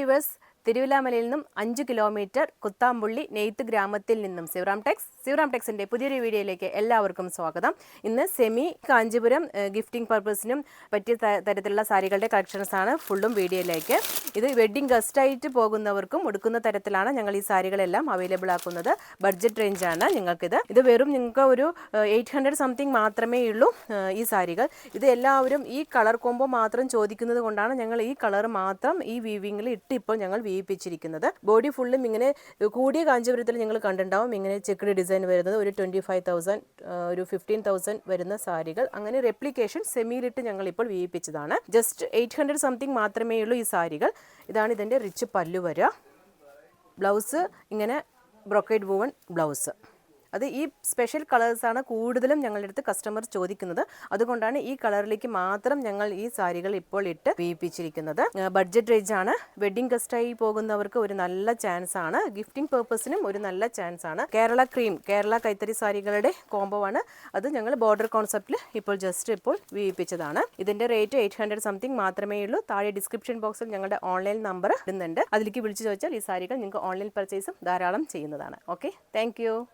Viewers, തിരുവില്ലാമലയിൽ നിന്നും 5 kilometre Kuthampully നെയ്ത്ത് ഗ്രാമത്തിൽ നിന്നും ശിവറാം ടെക്സിൻ്റെ പുതിയൊരു വീഡിയോയിലേക്ക് എല്ലാവർക്കും സ്വാഗതം. ഇന്ന് സെമി കാഞ്ചീപുരം ഗിഫ്റ്റിംഗ് പർപ്പസിനും പറ്റിയ തരത്തിലുള്ള സാരികളുടെ കളക്ഷൻസ് ആണ് ഫുള്ളും വീഡിയോയിലേക്ക്. ഇത് വെഡ്ഡിംഗ് ഗസ്റ്റായിട്ട് പോകുന്നവർക്കും ഉടുക്കുന്ന തരത്തിലാണ് ഞങ്ങൾ ഈ സാരികളെല്ലാം അവൈലബിൾ ആക്കുന്നത്. ബഡ്ജറ്റ് റേഞ്ചാണ് നിങ്ങൾക്കിത്. ഇത് വെറും നിങ്ങൾക്ക് ഒരു 800 സംതിങ് മാത്രമേ ഉള്ളൂ ഈ സാരികൾ. ഇത് എല്ലാവരും ഈ കളർ കോംബോ മാത്രം ചോദിക്കുന്നത് കൊണ്ടാണ് ഞങ്ങൾ ഈ കളർ മാത്രം ഈ വീവിങ്ങിൽ ഇട്ട് ഇപ്പോൾ ഞങ്ങൾ വീവിപ്പിച്ചിരിക്കുന്നത്. ബോഡി ഫുള്ളും ഇങ്ങനെ കൂടിയ കാഞ്ചീപുരത്തിൽ നിങ്ങൾ കണ്ടിട്ടുണ്ടാവും. ഇങ്ങനെ ചെക്ക്ഡ് ഡിസൈൻ വരുന്നത് ഒരു 25,000 ഒരു 15,000 വരുന്ന സാരികൾ. അങ്ങനെ റെപ്ലിക്കേഷൻ സെമിയിലിട്ട് ഞങ്ങൾ ഇപ്പോൾ വീവിപ്പിച്ചതാണ്. ജസ്റ്റ് 800 സംതിങ് മാത്രമേ ഉള്ളൂ ഈ സാരികൾ. ഇതാണ് ഇതിൻ്റെ റിച്ച് പല്ലു വരിക. ബ്ലൗസ് ഇങ്ങനെ ബ്രൊക്കേഡ് വൂവൺ ബ്ലൗസ്. അത് ഈ സ്പെഷ്യൽ കളേഴ്സാണ് കൂടുതലും ഞങ്ങളുടെ അടുത്ത് കസ്റ്റമർ ചോദിക്കുന്നത്. അതുകൊണ്ടാണ് ഈ കളറിലേക്ക് മാത്രം ഞങ്ങൾ ഈ സാരികൾ ഇപ്പോൾ ഇട്ട് വീപ്പിച്ചിരിക്കുന്നത്. ബഡ്ജറ്റ് റേഞ്ച് ആണ്. വെഡ്ഡിംഗ് ഗസ്റ്റായി പോകുന്നവർക്ക് ഒരു നല്ല ചാൻസ് ആണ്. ഗിഫ്റ്റിംഗ് പേർപ്പസിനും ഒരു നല്ല ചാൻസ് ആണ്. കേരള കൈത്തറി സാരികളുടെ കോംബോ ആണ്. അത് ഞങ്ങൾ ബോർഡർ കോൺസെപ്റ്റിൽ ഇപ്പോൾ വീപ്പിച്ചതാണ്. ഇതിന്റെ റേറ്റ് 800 സംതിങ് മാത്രമേ ഉള്ളൂ. താഴെ ഡിസ്ക്രിപ്ഷൻ ബോക്സിൽ ഞങ്ങളുടെ ഓൺലൈൻ നമ്പർ ഇടുന്നുണ്ട്. അതിലേക്ക് വിളിച്ചു ചോദിച്ചാൽ ഈ സാരികൾ നിങ്ങൾക്ക് ഓൺലൈൻ പർച്ചേസും ധാരാളം ചെയ്യുന്നതാണ്. Okay, thank